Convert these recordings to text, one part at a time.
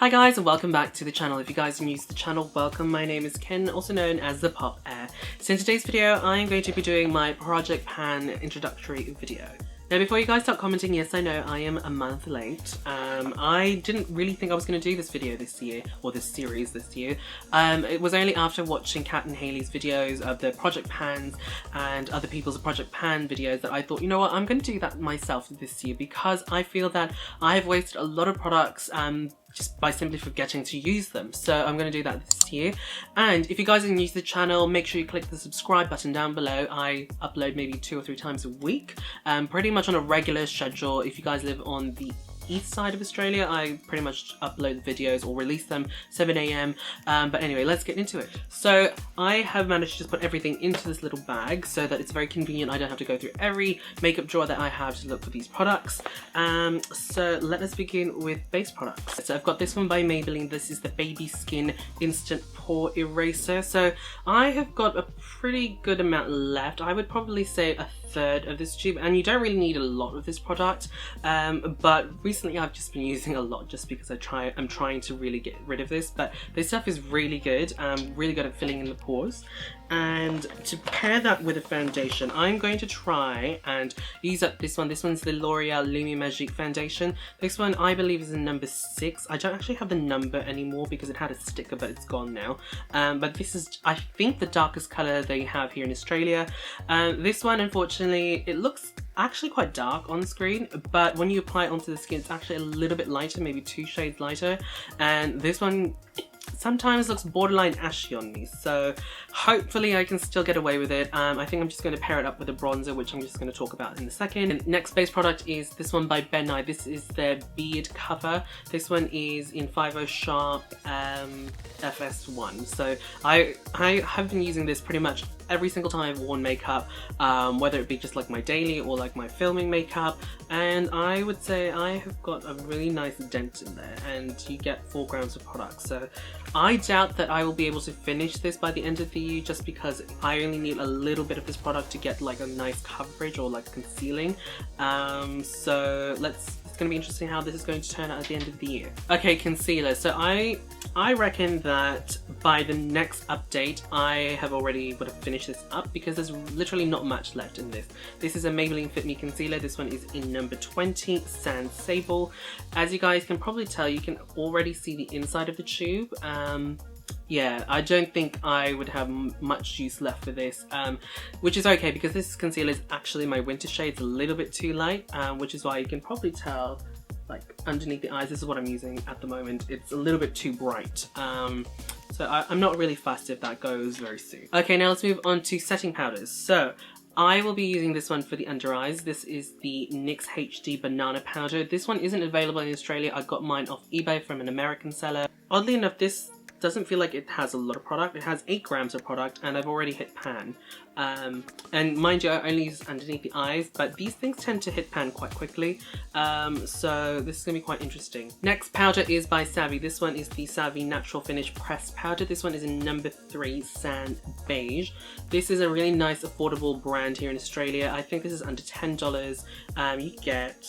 Hi guys and welcome back to the channel. If you guys are new to the channel, welcome. My name is Ken, also known as the Pop Air. So in today's video, I'm going to be doing my Project Pan introductory video. Now before you guys start commenting, yes I know I am a month late. I didn't really think I was going to do this video this year, or this series this year. It was only after watching Kat and Hayley's videos of the Project Pans and other people's Project Pan videos that I thought, you know what, I'm going to do that myself this year because I feel that I've wasted a lot of products just by simply forgetting to use them. So I'm going to do that this year. And if you guys are new to the channel, make sure you click the subscribe button down below. I upload maybe 2 or 3 times a week, pretty much on a regular schedule. If you guys live on the east side of Australia, I pretty much upload videos or release them 7 AM. But anyway, let's get into it. So I have managed to just put everything into this little bag so that it's very convenient. I don't have to go through every makeup drawer that I have to look for these products. So let us begin with base products. So I've got this one by Maybelline. This is the Baby Skin Instant Pore Eraser. So I have got a pretty good amount left. I would probably say a third of this tube, and you don't really need a lot of this product, but recently I've just been using a lot just because I'm trying to really get rid of this. But this stuff is really good at filling in the pores. And to pair that with a foundation, I'm going to try and use up this one. This one's the L'Oreal Lumi Magique foundation. This one I believe is in number 6. I don't actually have the number anymore because it had a sticker, but it's gone now. But this is, I think, the darkest colour they have here in Australia. This one, unfortunately, it looks actually quite dark on screen, but when you apply it onto the skin, it's actually a little bit lighter, maybe 2 shades lighter. And this one sometimes looks borderline ashy on me, so hopefully I can still get away with it. I think I'm just going to pair it up with a bronzer, which I'm just going to talk about in a second. And next base product is this one by Nye. This is their Beard cover. This one is in 50 Sharp FS1. So I have been using this pretty much every single time I've worn makeup, whether it be just like my daily or like my filming makeup, and I would say I have got a really nice dent in there, and you get 4 grams of product. So I doubt that I will be able to finish this by the end of the year, just because I only need a little bit of this product to get like a nice coverage or like concealing. So it's going to be interesting how this is going to turn out at the end of the year. Okay, concealer. So I reckon that by the next update I would have finished this up, because there's literally not much left in this. This is a Maybelline Fit Me Concealer. This one is in number 20, Sand Sable. As you guys can probably tell, you can already see the inside of the tube. Yeah, I don't think I would have much use left for this, which is okay because this concealer is actually my winter shade. It's a little bit too light, which is why you can probably tell, like underneath the eyes, this is what I'm using at the moment. It's a little bit too bright. So I'm not really fussed if that goes very soon. Okay, now let's move on to setting powders. So I will be using this one for the under eyes. This is the NYX HD Banana Powder. This one isn't available in Australia. I got mine off eBay from an American seller. Oddly enough, this doesn't feel like it has a lot of product. It has 8 grams of product, and I've already hit pan. And mind you, I only use underneath the eyes, but these things tend to hit pan quite quickly. So this is going to be quite interesting. Next powder is by Savvy. This one is the Savvy Natural Finish Pressed Powder. This one is in number 3, Sand Beige. This is a really nice affordable brand here in Australia. I think this is under $10. You get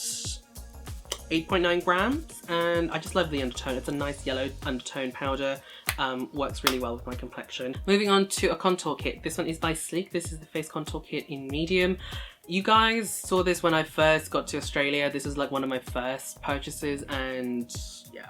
8.9 grams, and I just love the undertone. It's a nice yellow undertone powder. Works really well with my complexion. Moving on to a contour kit. This one is by Sleek. This is the face contour kit in medium. You guys saw this when I first got to Australia. This is like one of my first purchases, and yeah.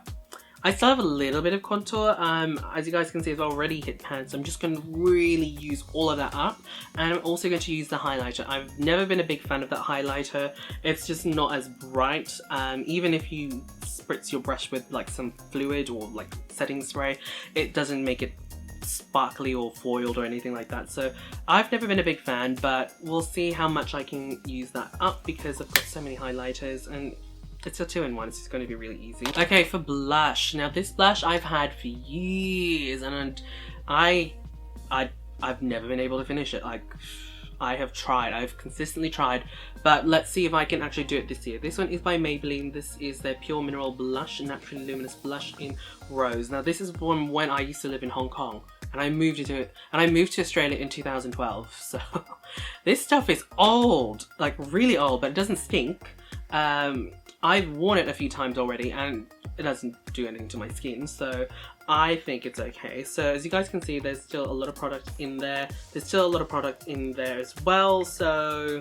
I still have a little bit of contour. As you guys can see, I've already hit pan, so I'm just going to really use all of that up. And I'm also going to use the highlighter. I've never been a big fan of that highlighter. It's just not as bright. Even if you spritz your brush with like some fluid or like setting spray, it doesn't make it sparkly or foiled or anything like that. So I've never been a big fan, but we'll see how much I can use that up because I've got so many highlighters, and it's a 2-in-1, so it's going to be really easy. Okay, for blush. Now this blush I've had for years, and I've never been able to finish it. Like, I have tried, I've consistently tried, but let's see if I can actually do it this year. This one is by Maybelline. This is their Pure Mineral Blush, Naturally Luminous Blush in Rose. Now this is from when I used to live in Hong Kong, and I moved to Australia in 2012. So this stuff is old, like really old, but it doesn't stink. I've worn it a few times already, and it doesn't do anything to my skin, so I think it's okay. So as you guys can see, there's still a lot of product in there. There's still a lot of product in there as well, so...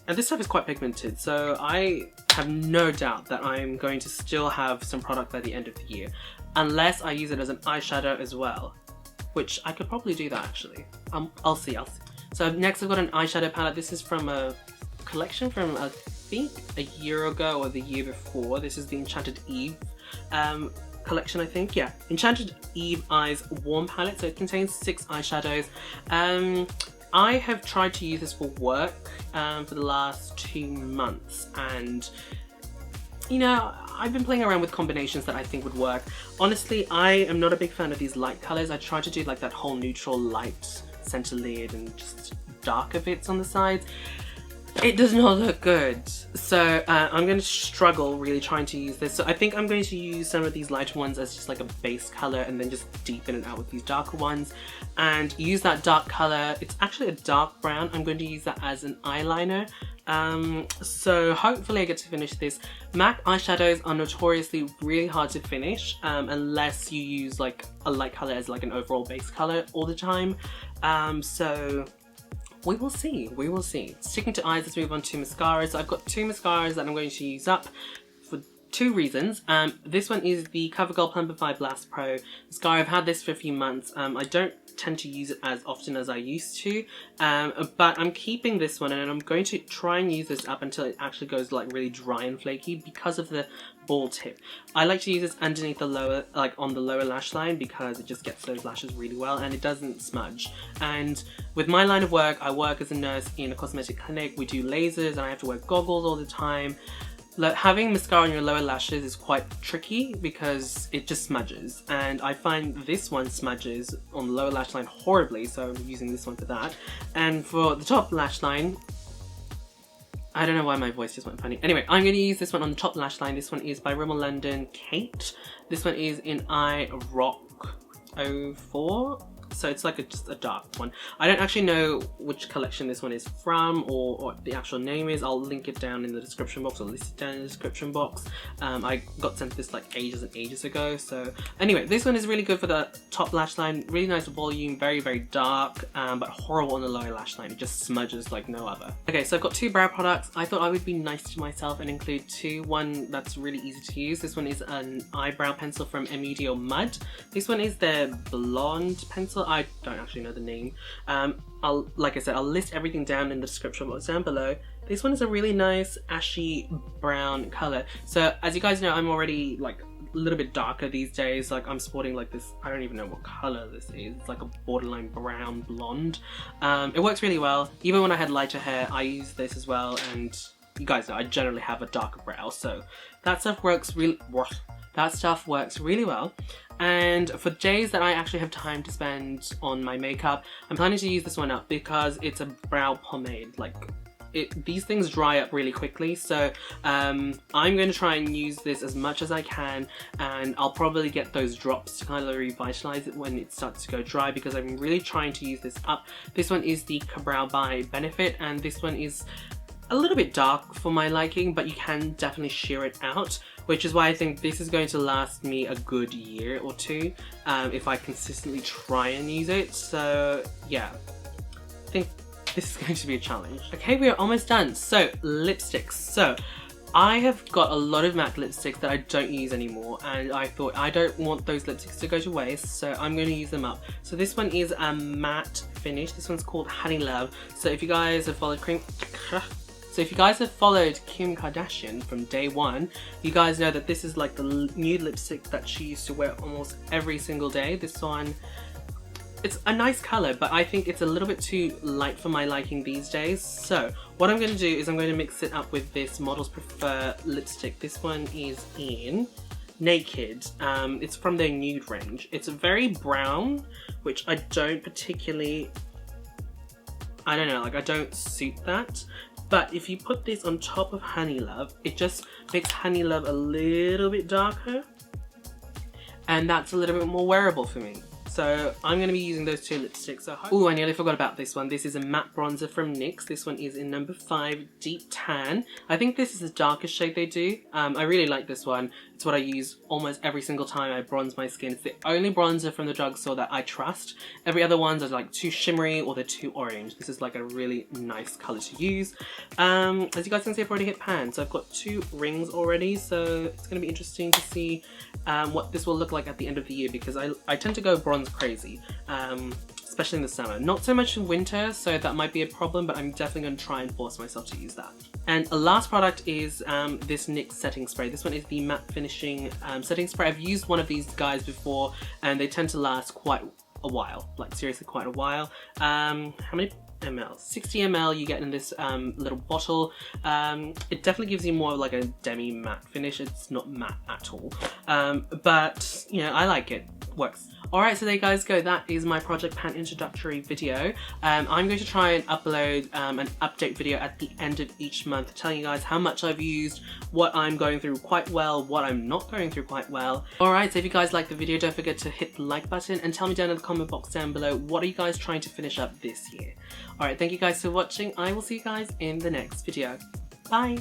And this stuff is quite pigmented, so I have no doubt that I'm going to still have some product by the end of the year, unless I use it as an eyeshadow as well, which I could probably do that actually. I'll see. So next I've got an eyeshadow palette. This is from a collection from I think a year ago or the year before. This is the Enchanted Eve collection, I think. Yeah, Enchanted Eve Eyes Warm Palette. So it contains 6 eyeshadows. I have tried to use this for work for the last 2 months, and you know, I've been playing around with combinations that I think would work. Honestly, I am not a big fan of these light colours. I tried to do like that whole neutral light center lid and just darker bits on the sides. It does not look good, so I'm going to struggle really trying to use this. So I think I'm going to use some of these lighter ones as just like a base colour and then just deepen it out with these darker ones and use that dark colour. It's actually a dark brown. I'm going to use that as an eyeliner. So hopefully I get to finish this. MAC eyeshadows are notoriously really hard to finish unless you use like a light colour as like an overall base colour all the time. So we will see, we will see. Sticking to eyes, let's move on to mascaras. So I've got 2 mascaras that I'm going to use up for 2 reasons. This one is the CoverGirl Plumpify BlastPro mascara. I've had this for a few months. I don't tend to use it as often as I used to, but I'm keeping this one and I'm going to try and use this up until it actually goes like really dry and flaky because of the ball tip. I like to use this underneath the lower, like on the lower lash line, because it just gets those lashes really well and it doesn't smudge. And with my line of work, I work as a nurse in a cosmetic clinic. We do lasers and I have to wear goggles all the time. Having mascara on your lower lashes is quite tricky because it just smudges, and I find this one smudges on the lower lash line horribly, so I'm using this one for that. And for the top lash line, I don't know why my voice just went funny. Anyway, I'm going to use this one on the top lash line. This one is by Rimmel London Kate. This one is in I Rock 04. So it's like just a dark one. I don't actually know which collection this one is from or what the actual name is. I'll link it down in the description box, or list it down in the description box. I got sent this like ages and ages ago. So anyway, this one is really good for the top lash line. Really nice volume, very, very dark, but horrible on the lower lash line. It just smudges like no other. Okay, so I've got 2 brow products. I thought I would be nice to myself and include 2. One that's really easy to use. This one is an eyebrow pencil from Medio Mud. This one is their blonde pencil. I don't actually know the name. Like I said, I'll list everything down in the description box down below. This one is a really nice ashy brown color. So as you guys know, I'm already like a little bit darker these days. Like I'm sporting like this, I don't even know what color this is. It's like a borderline brown blonde. It works really well. Even when I had lighter hair, I use this as well. And you guys know I generally have a darker brow, so that stuff works really well. And for days that I actually have time to spend on my makeup, I'm planning to use this one up because it's a brow pomade. Like these things dry up really quickly, so I'm going to try and use this as much as I can, and I'll probably get those drops to kind of revitalize it when it starts to go dry, because I'm really trying to use this up. This one is the Eyebrow by Benefit, and this one is a little bit dark for my liking, but you can definitely sheer it out, which is why I think this is going to last me a good year or 2 if I consistently try and use it. So yeah, I think this is going to be a challenge. Okay, we are almost done. So lipsticks. So I have got a lot of MAC lipsticks that I don't use anymore, and I thought I don't want those lipsticks to go to waste, so I'm going to use them up. So this one is a matte finish. This one's called Honey Love. So if you guys have followed Kim Kardashian from day one, you guys know that this is like the nude lipstick that she used to wear almost every single day. This one, it's a nice colour, but I think it's a little bit too light for my liking these days. So what I'm going to do is I'm going to mix it up with this Models Prefer lipstick. This one is in Naked. It's from their Nude range. It's a very brown, which I don't particularly, I don't know, like I don't suit that. But if you put this on top of Honey Love, it just makes Honey Love a little bit darker, and that's a little bit more wearable for me. So I'm going to be using those 2 lipsticks. Oh, I nearly forgot about this one. This is a matte bronzer from NYX. This one is in number 5, Deep Tan. I think this is the darkest shade they do. I really like this one. It's what I use almost every single time I bronze my skin. It's the only bronzer from the drugstore that I trust. Every other ones are like too shimmery or they're too orange. This is like a really nice color to use. As you guys can see, I've already hit pan. So I've got 2 rings already. So it's going to be interesting to see what this will look like at the end of the year, because I tend to go bronze crazy. Especially in the summer. Not so much in winter, so that might be a problem, but I'm definitely going to try and force myself to use that. And a last product is this NYX setting spray. This one is the matte finishing setting spray. I've used one of these guys before and they tend to last quite a while, like seriously quite a while. How many ml? 60 ml you get in this little bottle. It definitely gives you more of like a demi matte finish. It's not matte at all, but you know, I like it. Works. Alright, so there you guys go. That is my Project Pan introductory video. I'm going to try and upload an update video at the end of each month, telling you guys how much I've used, what I'm going through quite well, what I'm not going through quite well. Alright, so if you guys like the video, don't forget to hit the like button and tell me down in the comment box down below, what are you guys trying to finish up this year? Alright, thank you guys for watching. I will see you guys in the next video. Bye!